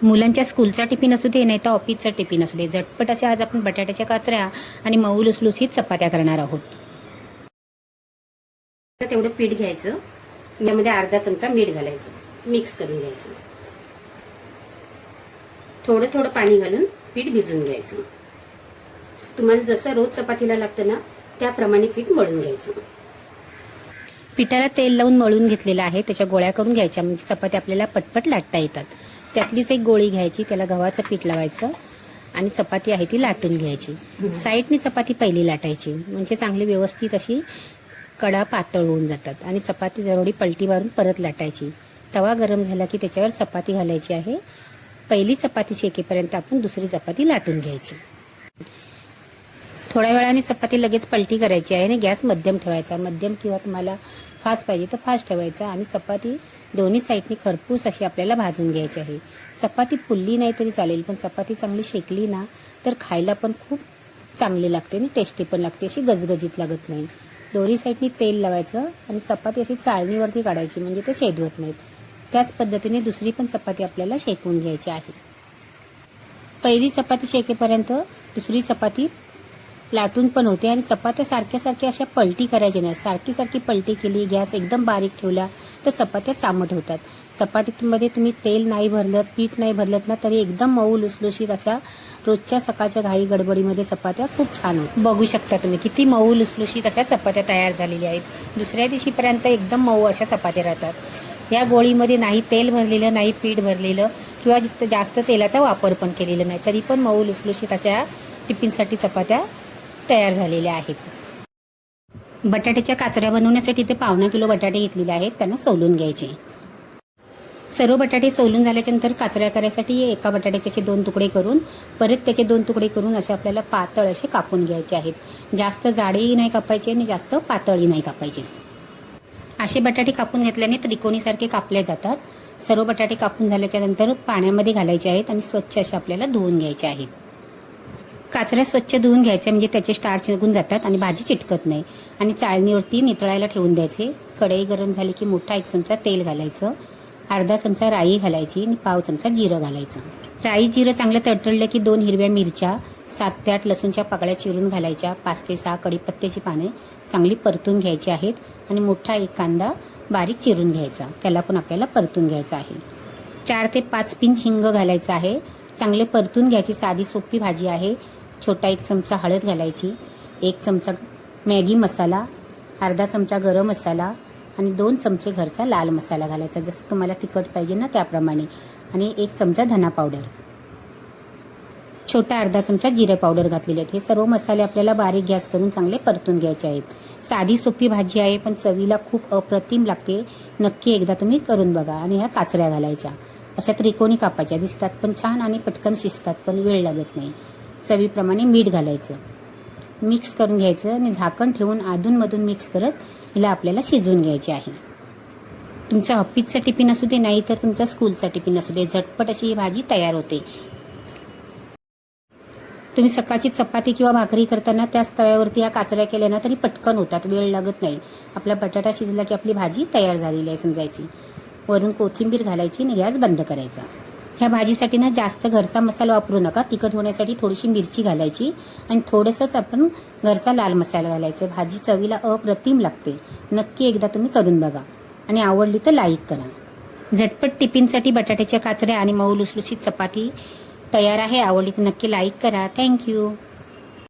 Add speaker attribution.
Speaker 1: मुलांच्या स्कूलचा टिफिन असू दे नाही तर ऑफिसचा टिफिन असू दे, झटपट असे आज आपण बटाट्याच्या काचऱ्या आणि मऊ लुसलुसीत चपात्या करणार आहोत. तेवढं पीठ घ्यायचं, त्यामध्ये अर्धा चमचा मीठ घालायचं, मिक्स करून घ्यायचं. थोडं थोडं पाणी घालून पीठ भिजून घ्यायचं. तुम्हाला जसं रोज चपातीला लागतं ना त्याप्रमाणे पीठ मळून घ्यायचं. पिठाला तेल लावून मळून घेतलेलं आहे, त्याच्या गोळ्या करून घ्यायच्या म्हणजे चपाती आपल्याला पटपट लाटता येतात. त्यातलीच एक गोळी घ्यायची, त्याला गव्हाचं पीठ लावायचं आणि चपाती आहे ती लाटून घ्यायची. साईडनी चपाती पहिली लाटायची म्हणजे चांगली व्यवस्थित अशी कडा पातळ होऊन जातात. आणि चपाती जरोडी पलटी मारून परत लाटायची. तवा गरम झाला की त्याच्यावर चपाती घालायची आहे. पहिली चपाती शेकेपर्यंत आपण दुसरी चपाती लाटून घ्यायची. थोड्या वेळाने चपाती लगेच पलटी करायची आहे आणि गॅस मध्यम ठेवायचा. मध्यम किंवा तुम्हाला फास्ट पाहिजे तर फास्ट ठेवायचा. आणि चपाती दोन्ही साईडनी खरपूस अशी आपल्याला भाजून घ्यायची आहे. चपाती फुलली नाही तरी चालेल, पण चपाती चांगली शेकली ना तर खायला पण खूप चांगली लागते आणि टेस्टी पण लागते, अशी गजगजीत लागत नाही. दोन्ही साईडनी तेल लावायचं आणि चपाती अशी चाळणीवरती काढायची म्हणजे ते शेदवत नाहीत. त्याच पद्धतीने दुसरी पण चपाती आपल्याला शेकून घ्यायची आहे. पहिली चपाती शेकेपर्यंत दुसरी चपाती लाटून पण होते. आणि चपात्या सारख्या अशा पलटी करायच्या नाही. सारखी पलटी केली, गॅस एकदम बारीक ठेवला तर चपात्या चामट होतात. चपातीमध्ये तुम्ही तेल नाही भरलं, पीठ नाही भरलं ना तरी एकदम मऊ लुसलुशीत अशा रोजच्या सकाळच्या घाई गडबडीमध्ये चपात्या खूप छान होतात. बघू शकता तुम्ही किती मऊ लुसलुशीत अशा चपात्या तयार झालेल्या आहेत. दुसऱ्या दिवशीपर्यंत एकदम मऊ अशा चपात्या राहतात. या गोळीमध्ये नाही तेल भरलेलं, नाही पीठ भरलेलं किंवा जास्त तेलाचा वापर पण केलेला नाही, तरी पण मऊ लुसलुशीत अशा टिफिनसाठी चपात्या तयार झालेल्या आहेत. बटाट्याच्या काचऱ्या बनवण्यासाठी ते 1/2 किलो बटाटे घेतलेले आहेत, त्यांना सोलून घ्यायचे. सर्व बटाटे सोलून झाल्याच्या नंतर काचऱ्या करायसाठी एका बटाट्याचे 2 तुकडे करून परत त्याचे 2 तुकडे करून असे आपल्याला पातळ असे कापून घ्यायचे आहेत. जास्त जाडेही नाही कापायचे आणि जास्त पातळही नाही कापायचे. असे बटाटे कापून घेतल्याने त्रिकोणीसारखे कापले जातात. सर्व बटाटे कापून झाल्याच्या नंतर पाण्यामध्ये घालायचे आहेत आणि स्वच्छ असे आपल्याला धुवून घ्यायचे आहेत. काचऱ्या स्वच्छ धुवून घ्यायचे म्हणजे त्याचे स्टार्च निघून जातात आणि भाजी चिटकत नाही. आणि चाळणीवरती नितळायला ठेवून द्यायचे. कढई गरम झाली की मोठा 1 चमचा तेल घालायचं, अर्धा चमचा राई घालायची आणि पाव चमचा जिरं घालायचं. राई जिरं चांगलं तडतडलं की 2 हिरव्या मिरच्या, 7 ते 8 लसूणच्या पाकळ्या चिरून घालायच्या. 5 ते 6 कढीपत्त्याची पाने चांगली परतून घ्यायची आहेत. आणि मोठा 1 कांदा बारीक चिरून घ्यायचा, त्याला पण आपल्याला परतून घ्यायचा आहे. 4 ते 5 पिंच हिंग घालायचं आहे. चांगले परतून घ्यायची. साधी सोपी भाजी आहे. छोटा 1 चमचा हळद घालायची, 1 चमचा मॅगी मसाला, अर्धा चमचा गरम मसाला आणि 2 चमचे घरचा लाल मसाला घालायचा, जसं तुम्हाला तिखट पाहिजे ना त्याप्रमाणे. आणि 1 चमचा धना पावडर, छोटा अर्धा चमचा जिरे पावडर घातलेले आहेत. हे सर्व मसाले आपल्याला बारीक गॅस करून चांगले परतून घ्यायचे आहेत. साधी सोपी भाजी आहे पण चवीला खूप अप्रतिम लागते. नक्की एकदा तुम्ही करून बघा. आणि ह्या काचऱ्या घालायच्या, अशा त्रिकोणी कापायच्या, दिसतात पण छान आणि पटकन शिजतात पण वेळ लागत नाही. चवीप्रमाणे मीठ घालायचं, मिक्स करून घ्यायचं आणि झाकण ठेवून अधूनमधून मिक्स करत हिला आपल्याला शिजवून घ्यायची आहे. तुमचा ऑफिसचा टिफिन असू दे नाही तर तुमचा स्कूलचा टिफिन असू दे, झटपट अशी ही भाजी तयार होते. तुम्ही सकाळची चपाती किंवा भाकरी करताना त्याच तव्यावरती ह्या काचऱ्या केल्या ना तरी पटकन होतात, वेळ लागत नाही. आपला बटाटा शिजला की आपली भाजी तयार झालेली आहे समजायची. वरून कोथिंबीर घालायची आणि गॅस बंद करायचा. ह्या भाजीसाठी ना जास्त घरचा मसाला वापरू नका. तिखट होण्यासाठी थोडीशी मिरची घालायची आणि थोडंसंच आपण घरचा लाल मसाला घालायचा. भाजी चवीला अप्रतिम लागते. नक्की एकदा तुम्ही करून बघा आणि आवडली तर लाईक करा. झटपट टिफिनसाठी बटाट्याच्या काचऱ्या आणि मऊ लुसलुशीत चपाती तयार आहे. आवडली तर नक्की लाईक करा. थँक्यू.